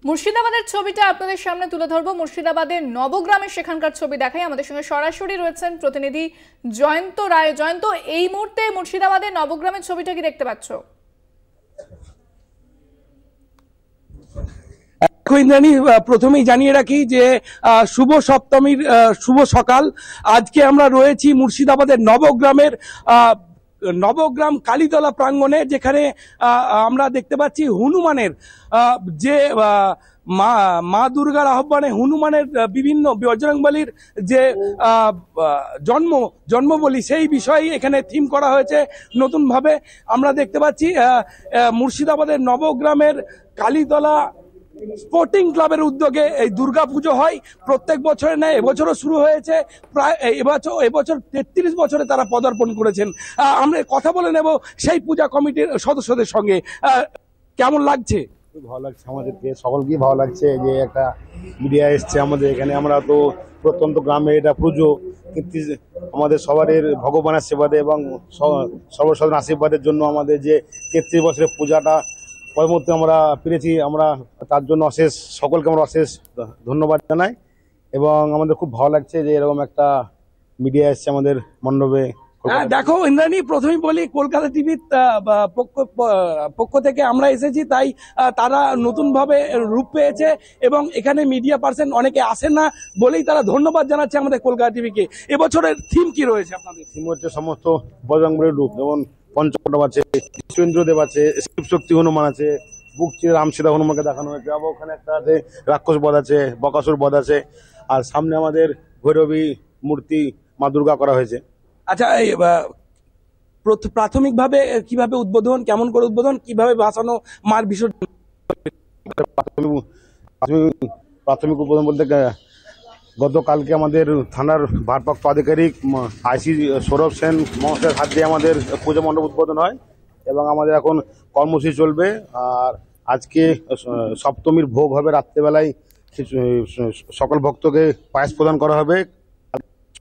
মুর্শিদাবাদের ছবিটা আপনাদের সামনে তুলে ধরবো। মুর্শিদাবাদের নবগ্রামের সেখানকার ছবি দেখাই। আমাদের সঙ্গে সরাসরি রয়েছেন প্রতিনিধি জয়ন্ত রায়। জয়ন্ত, এই মুহূর্তে মুর্শিদাবাদের নবগ্রামের ছবিটা কি দেখতে পাচ্ছ? ইন্দ্রাণী, প্রথমেই জানিয়ে রাখি যে শুভ সপ্তমীর শুভ সকাল। আজকে আমরা রয়েছি মুর্শিদাবাদের নবগ্রাম কালীতলা প্রাঙ্গণে, যেখানে আমরা দেখতে পাচ্ছি হনুমানের যে মা দুর্গার আহ্বানে হনুমানের বিভিন্ন বজরংবলীর যে জন্মবলি, সেই বিষয়ে এখানে থিম করা হয়েছে নতুনভাবে। আমরা দেখতে পাচ্ছি মুর্শিদাবাদের নবগ্রামের কালীতলা স্পোর্টিং ক্লাবের উদ্যোগে এই দুর্গাপুজো হয় প্রত্যেক বছরে নেয়। এবছরও শুরু হয়েছে। প্রায় এবছর 33 বছরে তারা পদার্পণ করেছেন। আমরা কথা বলে নেব সেই পূজা কমিটির সদস্যদের সঙ্গে। কেমন লাগছে? ভালো লাগছে, আমাদেরকে সকলকেই ভালো লাগছে যে একটা মিডিয়া এসছে আমাদের এখানে। আমরা তো প্রত্যন্ত গ্রামে এটা পুজো, কিন্তু আমাদের সবারের ভগবানের সেবাদে এবং সর্বসাধারণ আশীর্বাদের জন্য আমাদের যে 33 বছরের পূজাটা পরবর্তী আমরা পেরেছি, আমরা তার জন্য সকলকে আমরা অশেষ ধন্যবাদ জানাই। এবং আমাদের খুব ভালো লাগছে যে এরকম একটা মিডিয়া এসছে আমাদের মণ্ডপে। দেখো ইন্দ্রাণী, প্রথমেই বলি কলকাতা টিভির পক্ষ থেকে আমরা এসেছি, তাই তারা নতুনভাবে রূপ পেয়েছে এবং এখানে মিডিয়া পার্সন অনেকে আসেন না বলেই তারা ধন্যবাদ জানাচ্ছে আমাদের কলকাতা টিভিকে। এবছরের থিম কি রয়েছে আপনাদের? থিম হচ্ছে সমস্ত বজরংবলীর রূপ, যেমন পঞ্চকোটব আছে, সুরেন্দ্রদেব আছে, শিবশক্তি হনুমান আছে, বুক চিরে রামসীতা হনুমানকে দেখানো হয়েছে। আবার ওখানে একটা আছে রাক্ষস বধ আছে, বকাসুর বধ আছে, আর সামনে আমাদের ভৈরবী মূর্তি মা দুর্গা করা হয়েছে। আচ্ছা, এই প্রাথমিকভাবে কিভাবে উদ্বোধন, কেমন করে উদ্বোধন, কিভাবে ভাসানো মার বিসর্জন? প্রাথমিক উদ্বোধন বলতে গতকালকে আমাদের থানার ভারপ্রাপ্ত আধিকারিক আইসি সৌরভ সেন মহাশয়ের হাত দিয়ে আমাদের পূজা মণ্ডপ উদ্বোধন হয় এবং আমাদের এখন কর্মসূচি চলবে। আর আজকে সপ্তমীর ভোগ হবে রাত্রেবেলায়, সকল ভক্তকে পায়েস প্রদান করা হবে।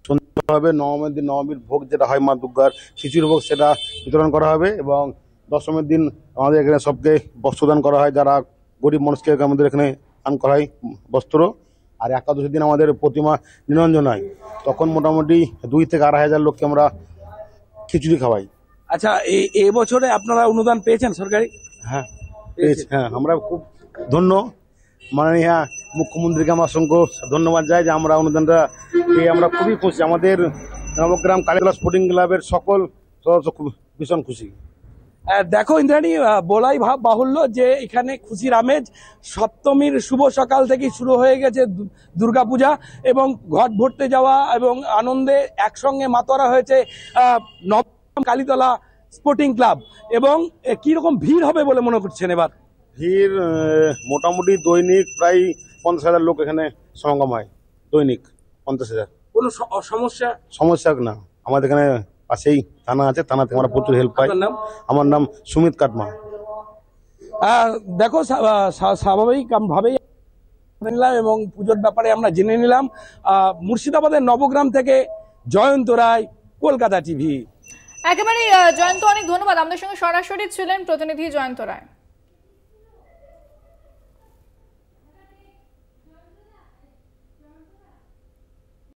সন্ধ্যা হবে নবমীর দিন, নবমীর ভোগ যেটা হয় মা দুর্গার খিচুড়ি ভোগ, সেটা বিতরণ করা হবে। এবং দশমীর দিন আমাদের এখানে সবকে বস্ত্রদান করা হয়, যারা গরিব মানুষকে আমাদের এখানে দান করা হয় বস্ত্র। আর একাদশীর দিন আমাদের প্রতিমা নিরঞ্জন হয়, তখন মোটামুটি 2 থেকে 2,500 লোককে আমরা খিচুড়ি খাওয়াই। আচ্ছা, এই বছরে আপনারা অনুদান পেয়েছেন সরকারি? হ্যাঁ পেয়েছি, হ্যাঁ আমরা খুব ধন্য। মাননীয় মুখ্যমন্ত্রীকে আমরা অসংখ্য ধন্যবাদ যাই যে আমরা অনুদানটা পেয়ে আমরা খুবই খুশি। আমাদের নবগ্রাম কালীতলা স্পোর্টিং ক্লাবের সকল সদস্য খুব ভীষণ খুশি। দেখো ইন্দ্রাণী, বলাই বাহুল্য যে এখানে খুশির আমেজ। সপ্তমীর শুভ সকাল থেকেই শুরু হয়ে গেছে দুর্গাপূজা এবং ঘট ভরতে যাওয়া এবং আনন্দে একসঙ্গে মাতোয়ারা হয়েছে নবগ্রাম কালীতলা স্পোর্টিং ক্লাব। এবং কিরকম ভিড় হবে বলে মনে করছেন এবার? ভিড় মোটামুটি দৈনিক প্রায় 50,000 লোক এখানে সমাগম হয়, দৈনিক 50,000। কোনো সমস্যা না, আমাদের এখানে পাশেই থানা আছে, থানা থেকে আমরা প্রচুর হেল্প পাই। আমার নাম সুমিত কাটমা। দেখো, স্বাভাবিকভাবেই নিলাম এবং পুজোর ব্যাপারে আমরা জেনে নিলাম। মুর্শিদাবাদের নবগ্রাম থেকে জয়ন্ত রায়, কলকাতা টিভি। একেবারে জয়ন্ত, অনেক ধন্যবাদ। আমাদের সঙ্গে সরাসরি ছিলেন প্রতিনিধি জয়ন্ত রায়।